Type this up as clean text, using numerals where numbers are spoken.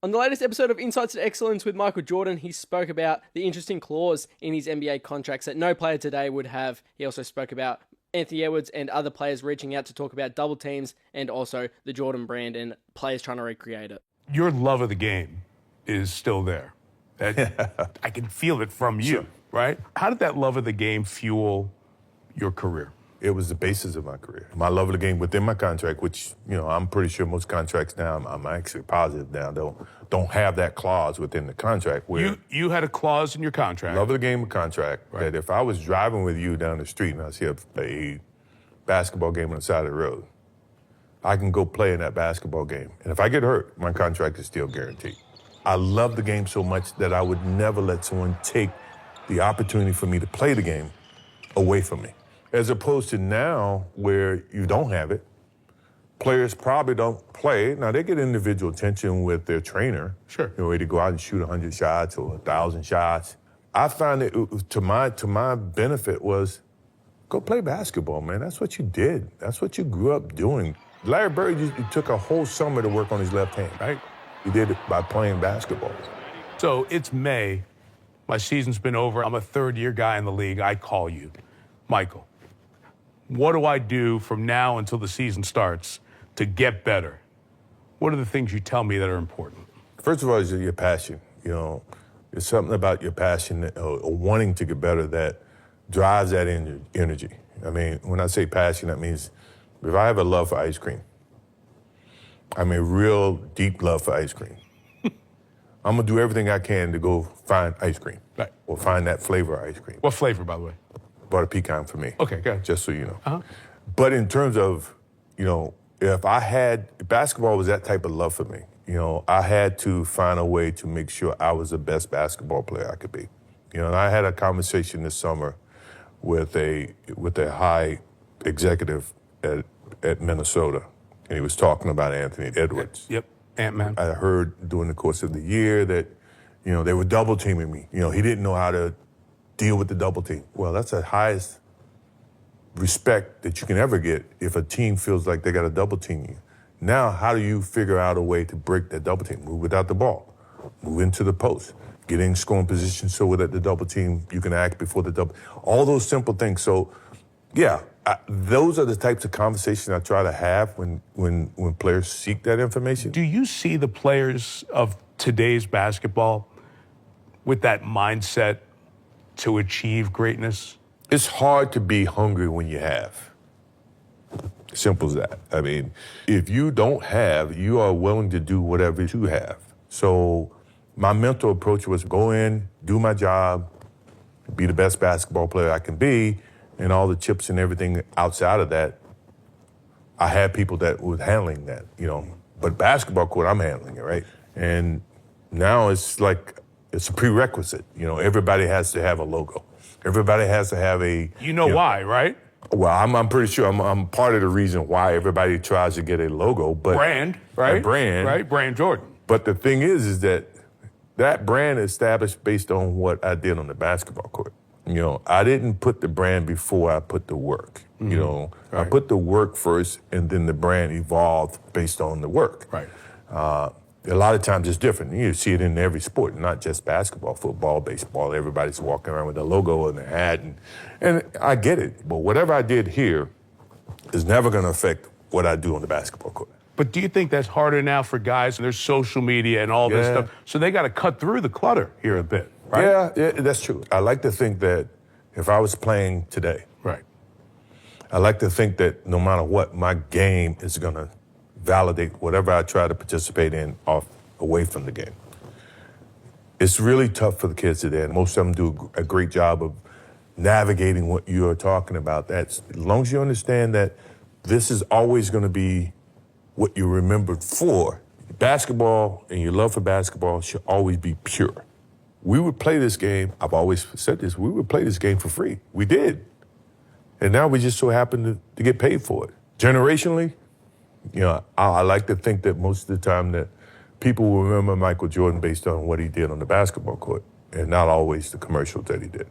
On the latest episode of Insights to Excellence with Michael Jordan, he spoke about the interesting clause in his NBA contracts that no player today would have. He also spoke about Anthony Edwards and other players reaching out to talk about double teams and also the Jordan brand and players trying to recreate it. Your love of the game is still there. I can feel it from you, Sure. right? How did that love of the game fuel your career? It was the basis of my career. My love of the game within my contract, which, I'm pretty sure most contracts now, I'm actually positive now, don't have that clause within the contract where You had a clause in your contract. love of the game contract that if I was driving with you down the street and I see a basketball game on the side of the road, I can go play in that basketball game. And if I get hurt, my contract is still guaranteed. I love the game so much that I would never let someone take the opportunity for me to play the game away from me. As opposed to now where you don't have it, players probably don't play. Now, they get individual attention with their trainer. Sure. Ready to go out and shoot 100 shots or 1,000 shots. I found it to my benefit was go play basketball, man. That's what you did. That's what you grew up doing. Larry Bird took a whole summer to work on his left hand, right? He did it by playing basketball. So it's May. My season's been over. I'm a third-year guy in the league. I call you. Michael, what do I do from now until the season starts to get better? What are the things you tell me that are important? First of all, is your passion. There's something about your passion or wanting to get better that drives that energy. I mean, when I say passion, that means if I have a love for ice cream, I mean, real deep love for ice cream. I'm gonna do everything I can to go find ice cream, Right. or find that flavor of ice cream. What flavor, by the way? Butter pecan for me. Okay, good. Just so you know. Uh-huh. But in terms of, if I had, basketball was that type of love for me. I had to find a way to make sure I was the best basketball player I could be. And I had a conversation this summer with a high executive at Minnesota, and he was talking about Anthony Edwards. Yep, Ant-Man. I heard during the course of the year that, they were double teaming me. He didn't know how to deal with the double team. Well, that's the highest respect that you can ever get if a team feels like they got to double team you. Now, how do you figure out a way to break that double team? Move without the ball, move into the post, get in scoring position so that the double team, you can act before the double, all those simple things. So, yeah, those are the types of conversations I try to have when players seek that information. Do you see the players of today's basketball with that mindset to achieve greatness? It's hard to be hungry when you have. Simple as that. I mean, if you don't have, you are willing to do whatever you have. So my mental approach was go in, do my job, be the best basketball player I can be, and all the chips and everything outside of that, I had people that were handling that, But basketball court, I'm handling it, right? And now it's like, it's a prerequisite. Everybody has to have a logo. Everybody has to have a... why, right? Well, I'm pretty sure I'm part of the reason why everybody tries to get a logo, but... Brand, right? A brand. Right, brand Jordan. But the thing is that brand established based on what I did on the basketball court. I didn't put the brand before I put the work. Right. I put the work first, and then the brand evolved based on the work. Right. A lot of times it's different. You see it in every sport, not just basketball, football, baseball. Everybody's walking around with a logo and a hat, and I get it. But whatever I did here is never going to affect what I do on the basketball court. But do you think that's harder now for guys? And there's social media and all this Yeah. stuff. So they got to cut through the clutter here a bit, right? Yeah, that's true. I like to think that if I was playing today, Right. I like to think that no matter what, my game is going to validate whatever I try to participate in away from the game. It's really tough for the kids today, and most of them do a great job of navigating what you are talking about. That's, as long as you understand that this is always going to be what you're remembered for. Basketball and your love for basketball should always be pure. We would play this game, I've always said this, we would play this game for free. We did. And now we just so happen to get paid for it. Generationally, I like to think that most of the time that people will remember Michael Jordan based on what he did on the basketball court and not always the commercials that he did.